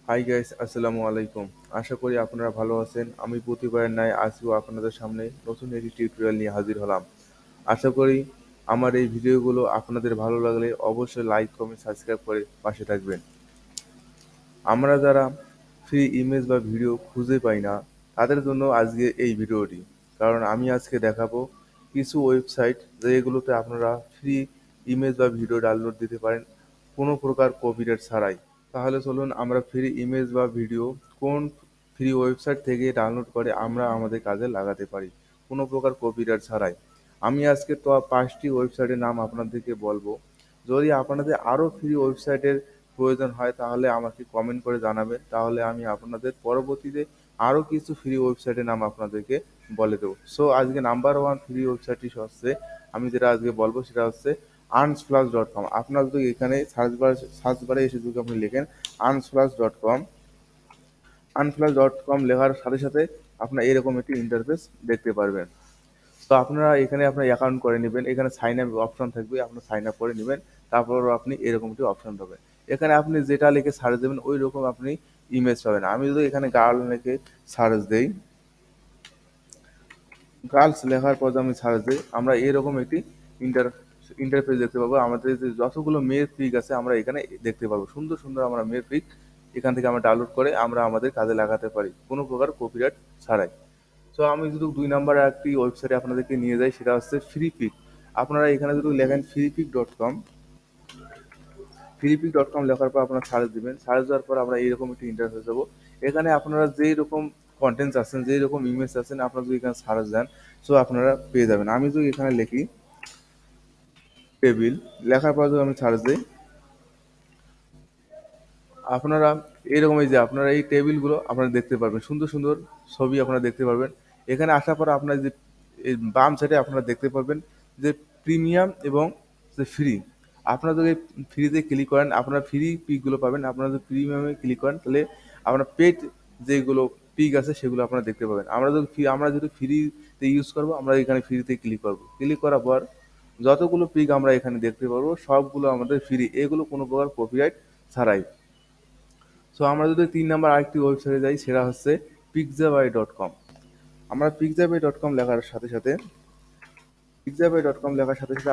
Hi guys, আসসালামু আলাইকুম। আশা করি আপনারা ভালো আছেন। আমি প্রতিবারের ন্যায় আজও আপনাদের সামনে নতুন একটি টিউটোরিয়াল নিয়ে হাজির হলাম। আশা করি আমার এই ভিডিওগুলো আপনাদের ভালো লাগলে অবশ্যই লাইক, কমেন্ট, সাবস্ক্রাইব করে পাশে থাকবেন। আমরা যারা ফ্রি ইমেজ বা ভিডিও খুঁজে পাই না, তাদের জন্য আজকে এই ভিডিওটি। কারণ আমি আজকে দেখাবো কিছু ওয়েবসাইট যেগুলোতে আপনারা ফ্রি ইমেজ বা ভিডিও ডাউনলোড দিতে পারেন কোনো প্রকার কপিরাইট ছাড়াই। তাহলে চলুন আমরা ফ্রি ইমেজ বা ভিডিও কোন ফ্রি ওয়েবসাইট থেকে ডাউনলোড করে আমরা আমাদের কাজে লাগাতে পারি কোনো প্রকার কপিরাইট ছাড়াই। আমি আজকে তো 5টি ওয়েবসাইটের নাম আপনাদেরকে বলবো। যদি আপনাদের আরও ফ্রি ওয়েবসাইটের প্রয়োজন হয় তাহলে আমাকে কমেন্ট করে জানাবেন, তাহলে আমি আপনাদের পরবর্তীতে আরও কিছু ফ্রি ওয়েবসাইটের নাম আপনাদেরকে বলে দেবো। সো আজকে নাম্বার ওয়ান ফ্রি ওয়েবসাইটটি হচ্ছে, আমি যেটা আজকে বলবো সেটা হচ্ছে আর্নসফ্লাশ.কম। আপনার যদি এখানে সার্চ বারে এসে যদি আপনি লেখেন আর্নসফ্লাশ.কম, আর্নফ্লাশ.কম লেখার সাথে সাথে আপনার এরকম একটি ইন্টারফেস দেখতে পারবেন। তো আপনারা এখানে আপনার অ্যাকাউন্ট করে নেবেন, এখানে সাইন আপ অপশন থাকবে, আপনার সাইন আপ করে নেবেন। তারপর আপনি এরকম একটি অপশন পাবেন। এখানে আপনি যেটা লিখে সার্চ দেবেন ওই রকম আপনি ইমেজ পাবেন। আমি যদি এখানে গার্ল লিখে সার্চ দেই, গার্লস লেখার পর আমি সার্চ দিই, আমরা এরকম একটি ইন্টার ইন্টারফেস দেখতে পাবো। আমাদের যে যতগুলো মেয়ের পিক আছে আমরা এখানে দেখতে পাবো। সুন্দর সুন্দর আমরা মেয়ের পিক এখান থেকে আমরা ডাউনলোড করে আমরা আমাদের কাজে লাগাতে পারি কোনো প্রকার কপিরাইট ছাড়াই। তো আমি যদি 2 নম্বর একটি ওয়েবসাইটে আপনাদেরকে নিয়ে যাই, সেটা হচ্ছে ফ্রি পিক। আপনারা এখানে যদি লেখেন ফ্রিপিক.কম, ফ্রিপিক.কম লেখার পর আপনারা সার্চ দিবেন। সার্চ দেওয়ার পর আমরা এইরকম একটি ইন্টারফেস দেবো। এখানে আপনারা যেই রকম কন্টেন্টস আছেন, যেই রকম ইমেজ আছেন, আপনারা যদি এখানে সার্চ দেন সো আপনারা পেয়ে যাবেন। আমি যদি এখানে লিখি টেবিল, লেখার পর যদি আমি সার্চ দিই, আপনারা এরকম এই যে আপনারা এই টেবিলগুলো আপনারা দেখতে পারবেন, সুন্দর সুন্দর ছবি আপনারা দেখতে পারবেন। এখানে আসার পর আপনার যে এই বাম সাইডে আপনারা দেখতে পারবেন যে প্রিমিয়াম এবং যে ফ্রি। আপনারা যদি ফ্রিতে ক্লিক করেন আপনারা ফ্রি পিকগুলো পাবেন। আপনারা যদি প্রিমিয়ামে ক্লিক করেন তাহলে আপনার পেড যেগুলো পিক আছে সেগুলো আপনারা দেখতে পাবেন। আমরা যদি ফ্রিতে ইউজ করবো, আমরা এখানে ফ্রিতে ক্লিক করবো। ক্লিক করার পর যতগুলো পিক আমরা এখানে দেখতে পারবো সবগুলো আমাদের ফ্রি, এগুলো কোনো প্রকার কপিরাইট ছাড়াই। সো আমরা যদি 3 নম্বর আরেকটি ওয়েবসাইটে যাই, সেটা হচ্ছে পিকজাবাই.কম। আমরা পিকজাবাই.কম লেখার সাথে সাথে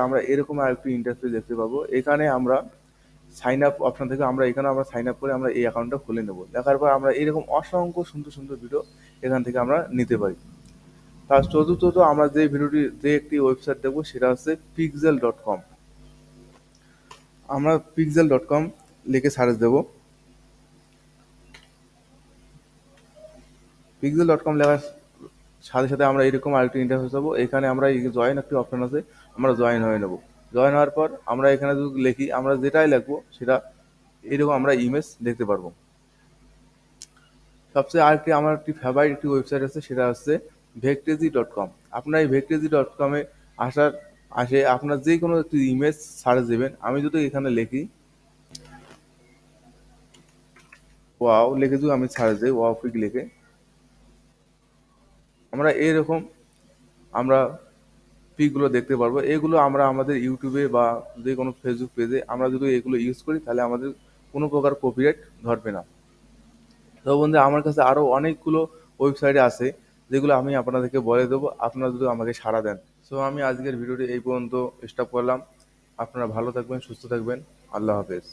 আমরা এরকম আরেকটি ইন্টারফেস দেখতে পাবো। এখানে আমরা সাইন আপ অপশন থেকে আমরা সাইন আপ করে আমরা এই অ্যাকাউন্টটা খুলে নেব। দেখার পর আমরা এরকম অসংখ্য সুন্দর সুন্দর ভিডিও এখান থেকে আমরা নিতে পারি। তার চতুর্থত আমরা যে একটি ওয়েবসাইট দেখবো সেটা হচ্ছে পিক্সেল.কম। আমরা পিক্সেল.কম লিখে সার্চ দেবো। পিক্সেল.কম লেখার সাথে সাথে আমরা এরকম আরেকটি ইন্টারফেস পাবো। এখানে আমরা এই জয়েন একটি অপশন আছে, আমরা জয়েন হয়ে নেব। জয়েন হওয়ার পর আমরা এখানে যদি লিখি, আমরা যেটাই লিখবো সেটা এরকম আমরা ইমেজ দেখতে পারবো। সবচেয়ে আরেকটি আমার একটি ফেভারিট একটি ওয়েবসাইট আছে, সেটা হচ্ছে ভেকটেজি.কম। আপনার এই ভেকটেজি.কমে আসে আপনার যে কোনো একটি ইমেজ সার্চ দেবেন। আমি যদি এখানে লিখি ওয়াও লিখে যদি আমি সার্চ দিই, ওয়াও পিক লিখে, আমরা এরকম আমরা পিকগুলো দেখতে পারবো। এগুলো আমরা আমাদের ইউটিউবে বা যে কোনো ফেসবুক পেজে আমরা যদি এগুলো ইউজ করি তাহলে আমাদের কোনো প্রকার কপিরাইট ধরবে না। তো বন্ধু, আমার কাছে আরও অনেকগুলো ওয়েবসাইট আছে যেগুলো আমি আপনাদেরকে বলে দেবো, আপনারা যদি আমাকে সাড়া দেন। সো আমি আজকের ভিডিওটি এই পর্যন্ত স্টপ করলাম। আপনারা ভালো থাকবেন, সুস্থ থাকবেন। আল্লাহ হাফেজ।